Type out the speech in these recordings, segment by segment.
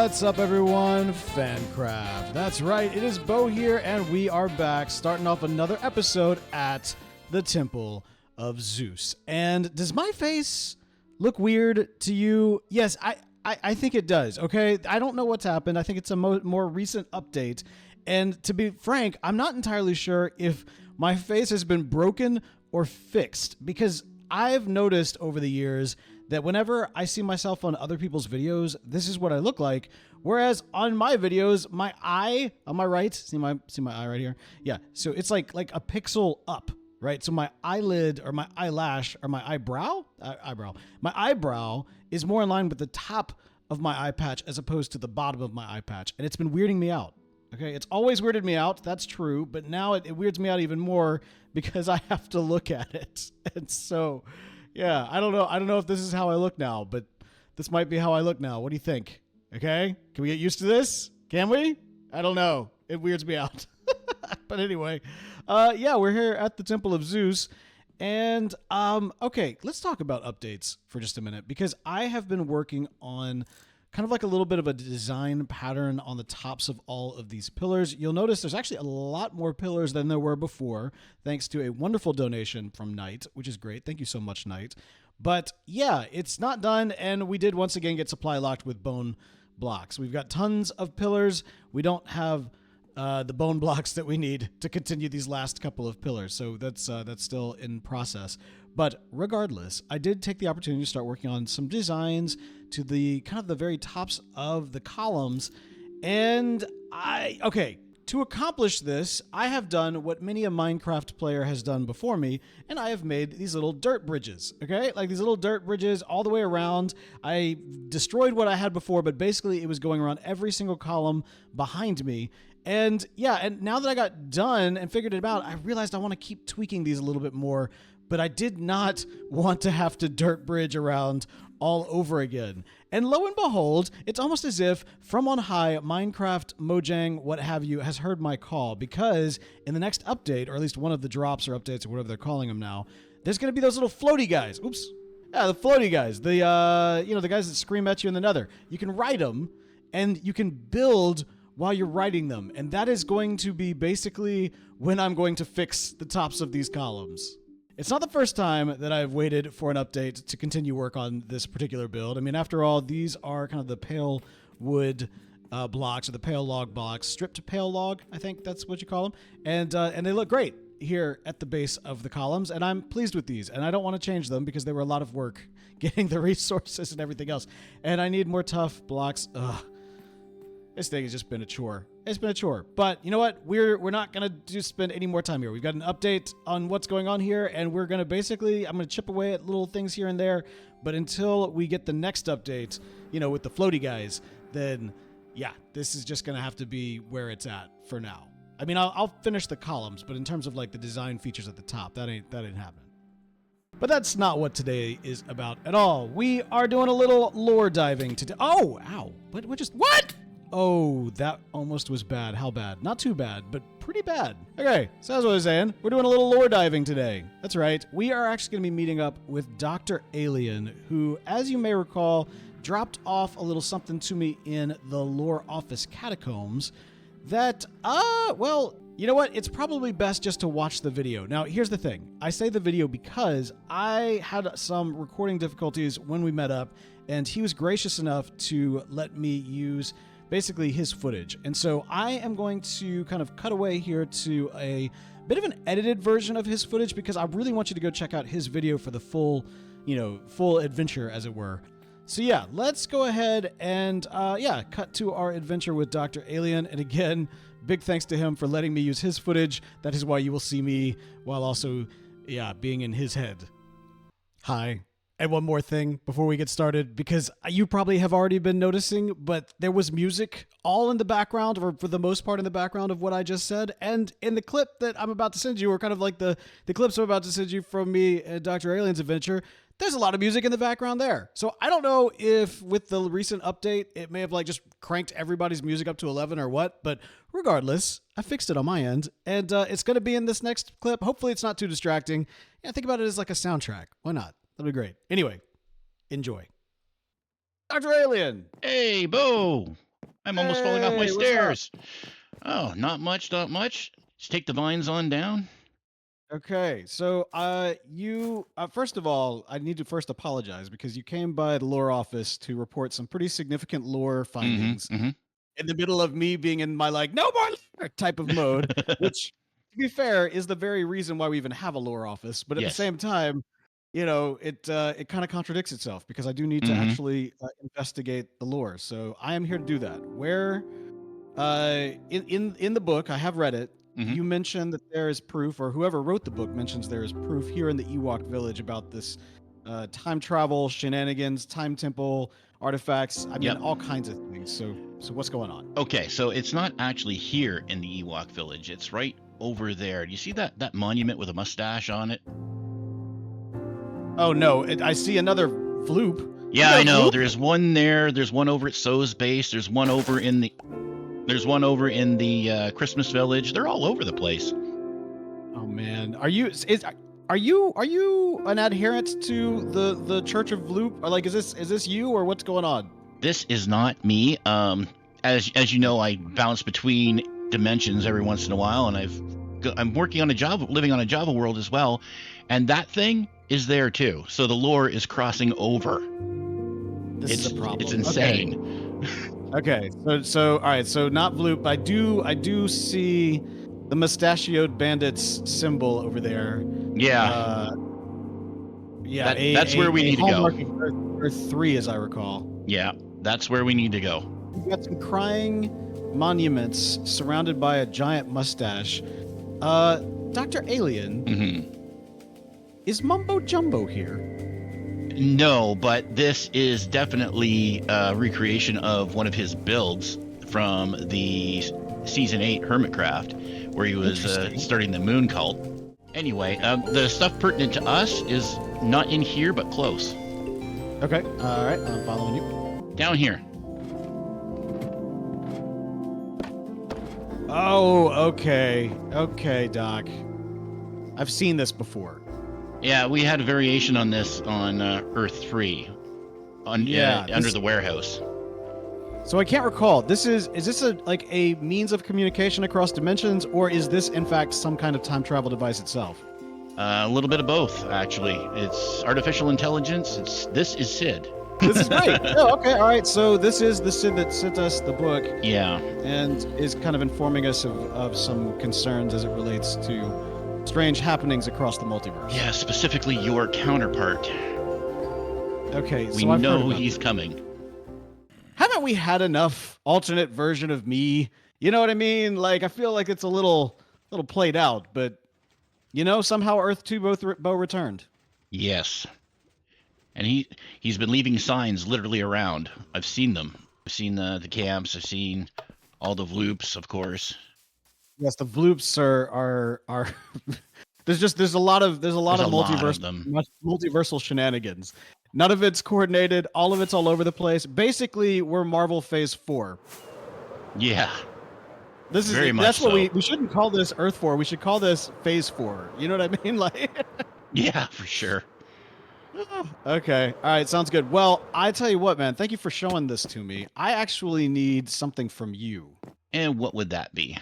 What's up, everyone? FANCRAFT. That's right, it is Bo here, and we are back starting off another episode at the Temple of Zeus. And does my face look weird to you? Yes, I think it does, okay? I don't know what's happened. I think it's a more recent update. And to be frank, I'm not entirely sure if my face has been broken or fixed, because I've noticed over the years that whenever I see myself on other people's videos, this is what I look like. Whereas on my videos, my eye on my right, see my eye right here? Yeah, so it's like a pixel up, right? So my eyelid or my eyelash or my my eyebrow is more in line with the top of my eye patch as opposed to the bottom of my eye patch. And it's been weirding me out. Okay, it's always weirded me out, that's true, but now it weirds me out even more because I have to look at it. And so, yeah, I don't know if this is how I look now, but this might be how I look now. What do you think? Okay, can we get used to this? Can we? I don't know. It weirds me out. But anyway, yeah, we're here at the Temple of Zeus. And, okay, let's talk about updates for just a minute, because I have been working on kind of like a little bit of a design pattern on the tops of all of these pillars. You'll notice there's actually a lot more pillars than there were before, thanks to a wonderful donation from Knight, which is great. Thank you so much, Knight. But yeah, it's not done, and we did once again get supply locked with bone blocks. We've got tons of pillars. We don't have the bone blocks that we need to continue these last couple of pillars, so that's still in process. But regardless, I did take the opportunity to start working on some designs to the kind of the very tops of the columns. And to accomplish this, I have done what many a Minecraft player has done before me, and I have made these little dirt bridges, okay? Like these little dirt bridges all the way around. I destroyed what I had before, but basically it was going around every single column behind me. And yeah, and now that I got done and figured it out, I realized I want to keep tweaking these a little bit more, but I did not want to have to dirt bridge around all over again. And lo and behold, it's almost as if from on high, Minecraft, Mojang, what have you, has heard my call, because in the next update, or at least one of the drops or updates or whatever they're calling them now, there's going to be those little floaty guys. Oops. Yeah, the floaty guys. The, the guys that scream at you in the nether. You can ride them, and you can build while you're riding them. And that is going to be basically when I'm going to fix the tops of these columns. It's not the first time that I've waited for an update to continue work on this particular build. I mean, after all, these are kind of the pale wood blocks, or the pale log blocks, stripped pale log, I think that's what you call them. And they look great here at the base of the columns, and I'm pleased with these, and I don't want to change them because they were a lot of work getting the resources and everything else. And I need more tough blocks. Ugh. This thing has just been a chore. It's been a chore. But you know what? We're not going to just spend any more time here. We've got an update on what's going on here, and we're going to basically, I'm going to chip away at little things here and there. But until we get the next update, with the floaty guys, then yeah, this is just going to have to be where it's at for now. I mean, I'll finish the columns, but in terms of like the design features at the top, that ain't happening. But that's not what today is about at all. We are doing a little lore diving today. Oh, ow. What? Oh, that almost was bad. How bad? Not too bad, but pretty bad. Okay, so as I was saying, we're doing a little lore diving today. That's right. We are actually going to be meeting up with Dr. Alien, who, as you may recall, dropped off a little something to me in the lore office catacombs that, well, you know what? It's probably best just to watch the video. Now, here's the thing. I say the video because I had some recording difficulties when we met up, and he was gracious enough to let me use basically his footage. And so I am going to kind of cut away here to a bit of an edited version of his footage, because I really want you to go check out his video for the full, full adventure, as it were. So yeah, let's go ahead and, cut to our adventure with Dr. Alien. And again, big thanks to him for letting me use his footage. That is why you will see me while also, being in his head. Hi. And one more thing before we get started, because you probably have already been noticing, but there was music all in the background, or for the most part in the background of what I just said. And in the clip that I'm about to send you, or kind of like the clips I'm about to send you from me and Dr. Alien's adventure, there's a lot of music in the background there. So I don't know if with the recent update, it may have like just cranked everybody's music up to 11 or what, but regardless, I fixed it on my end, and it's going to be in this next clip. Hopefully it's not too distracting. Yeah, think about it as like a soundtrack. Why not? That'll be great. Anyway, enjoy. Dr. Alien! Hey, Bo! I'm almost falling off my Hey, what's up? stairs. Oh, not much, not much. Just take the vines on down. Okay, so you first of all, I need to first apologize because you came by the lore office to report some pretty significant lore findings Mm-hmm. in the middle of me being in my like no more lore type of mode, which to be fair is the very reason why we even have a lore office. But at the Yes. same time, it kind of contradicts itself because I do need to Mm-hmm. actually investigate the lore. So I am here to do that. Where in the book, I have read it. Mm-hmm. You mentioned that there is proof, or whoever wrote the book mentions there is proof here in the Ewok village about this time travel, shenanigans, time temple, artifacts. I mean, Yep. all kinds of things. So what's going on? Okay, so it's not actually here in the Ewok village. It's right over there. Do you see that monument with a mustache on it? Oh no, I see another floop. You Yeah, got I a know. floop? There's one there. There's one over at So's base. There's one over in the. There's one over in the Christmas village. They're all over the place. Oh man, are you an adherent to the Church of Vloop? Or like, is this you or what's going on? This is not me. As you know, I bounce between dimensions every once in a while, and I'm working on a Java, living on a Java world as well, and that thing is there too. So the lore is crossing over. This is a problem. It's Okay. insane. Okay, so all right, so not Vloop. I do see the mustachioed bandits symbol over there. Yeah, Uh, yeah, that's where we a need to go. hallmark of Earth 3, as I recall. Yeah, that's where we need to go. You've got some crying monuments surrounded by a giant mustache. Uh, Dr. Alien, Hmm. is Mumbo Jumbo here? No, but this is definitely a recreation of one of his builds from the season 8 Hermitcraft, where he was Interesting. starting the moon cult. Anyway, the stuff pertinent to us is not in here, but close. Okay, all right, I'm following you. Down here. Oh, okay, Doc. I've seen this before. Yeah, we had a variation on this on Earth 3, under the warehouse. So I can't recall. Is this like a means of communication across dimensions, or is this in fact some kind of time travel device itself? A little bit of both, actually. It's artificial intelligence. This is Sid. This is great. Oh, okay, all right. So this is the Sid that sent us the book. Yeah. And is kind of informing us of some concerns as it relates to strange happenings across the multiverse. Yeah, specifically your counterpart. Okay, so We I've know heard about he's this. coming. Haven't we had enough alternate version of me? You know what I mean? Like I feel like it's a little played out, but somehow Earth 2 Bo returned. Yes. And he's been leaving signs literally around. I've seen them. I've seen the camps. I've seen all the loops, of course. Yes, the Vloops are there's a lot of There's a lot of them. multiversal shenanigans. None of it's coordinated, all of it's all over the place. Basically, we're Marvel Phase 4. Yeah. This is Very much that's what so. we shouldn't call this Earth 4. We should call this Phase 4. You know what I mean? Like Yeah, for sure. Okay. All right, sounds good. Well, I tell you what, man, thank you for showing this to me. I actually need something from you. And what would that be?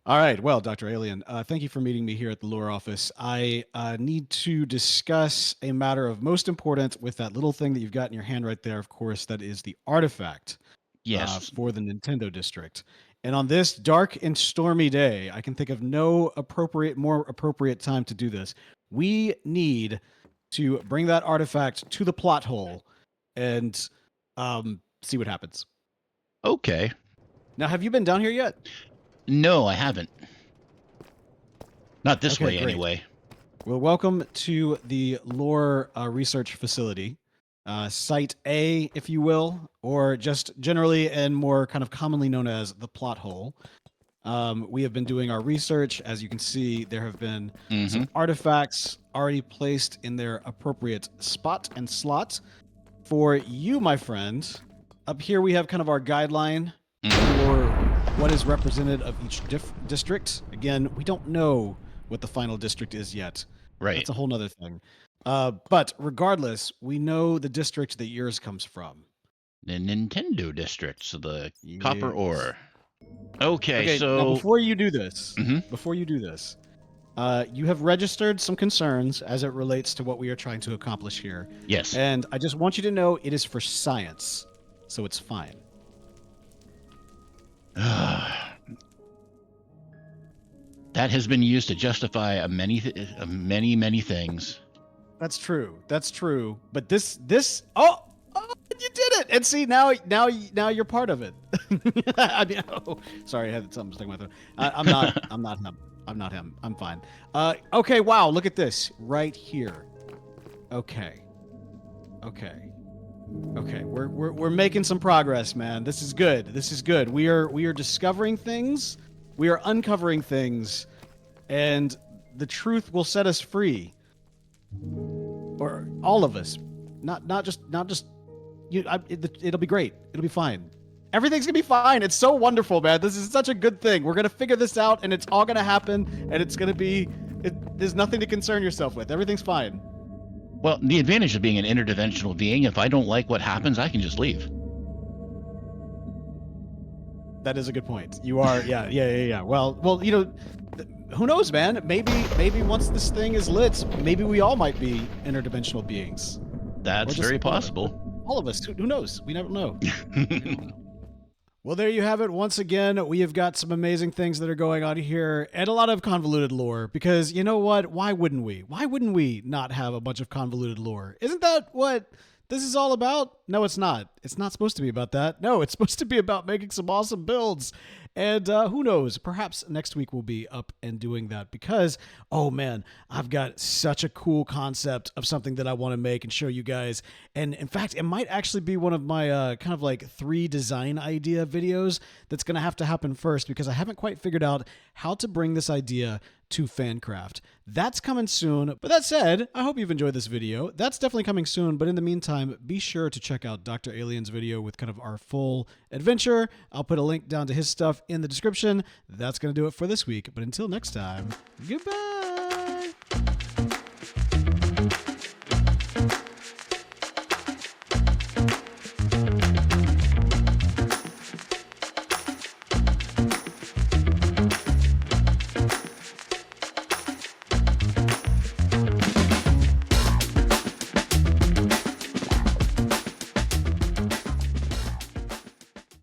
All right. Well, Dr. Alien, thank you for meeting me here at the lore office. I need to discuss a matter of most importance with that little thing that you've got in your hand right there. Of course, that is the artifact Yes. for the Nintendo district. And on this dark and stormy day, I can think of no more appropriate time to do this. We need to bring that artifact to the plot hole and see what happens. Okay. Now, have you been down here yet? No, I haven't. Not this Okay, way, great. anyway. Well, welcome to the lore research facility, Site A, if you will, or just generally and more kind of commonly known as the plot hole. We have been doing our research. As you can see, there have been some artifacts already placed in their appropriate spot and slot. For you, my friend, up here we have kind of our guideline for what is represented of each district. Again, we don't know what the final district is yet. Right. That's a whole nother thing. But regardless, we know the district that yours comes from. The Nintendo district, so the copper Yes. ore. Okay, Now so before you do this, Mhm. you have registered some concerns as it relates to what we are trying to accomplish here. Yes. And I just want you to know it is for science, so it's fine. That has been used to justify many things. That's true. That's true. But this oh, you did it. And see, now you're part of it. I mean, oh, sorry, I had something stuck in my throat. I'm not him. I'm fine. Okay, wow, look at this right here. Okay. We're making some progress, man. This is good. We are discovering things. We are uncovering things, and the truth will set us free. Or all of us, not just you. It'll be great. It'll be fine. Everything's gonna be fine. It's so wonderful, man. This is such a good thing. We're gonna figure this out, and it's all gonna happen, and it's gonna be. There's nothing to concern yourself with. Everything's fine. Well, the advantage of being an interdimensional being, if I don't like what happens, I can just leave. That is a good point. You are, yeah. Well, you know, who knows, man? Maybe once this thing is lit, maybe we all might be interdimensional beings. That's very possible. All of us. Who knows? We never know. Well, there you have it. Once again, we have got some amazing things that are going on here and a lot of convoluted lore because you know what? Why wouldn't we? Why wouldn't we not have a bunch of convoluted lore? Isn't that what this is all about? No, it's not. It's not supposed to be about that. No, it's supposed to be about making some awesome builds. And who knows? Perhaps next week we'll be up and doing that because, oh man, I've got such a cool concept of something that I want to make and show you guys. And in fact, it might actually be one of my kind of like 3 design idea videos that's going to have to happen first because I haven't quite figured out how to bring this idea to FANCRAFT. That's coming soon. But that said, I hope you've enjoyed this video. That's definitely coming soon. But in the meantime, be sure to check out Dr. Alien's video with kind of our full adventure. I'll put a link down to his stuff in the description. That's going to do it for this week. But until next time, goodbye.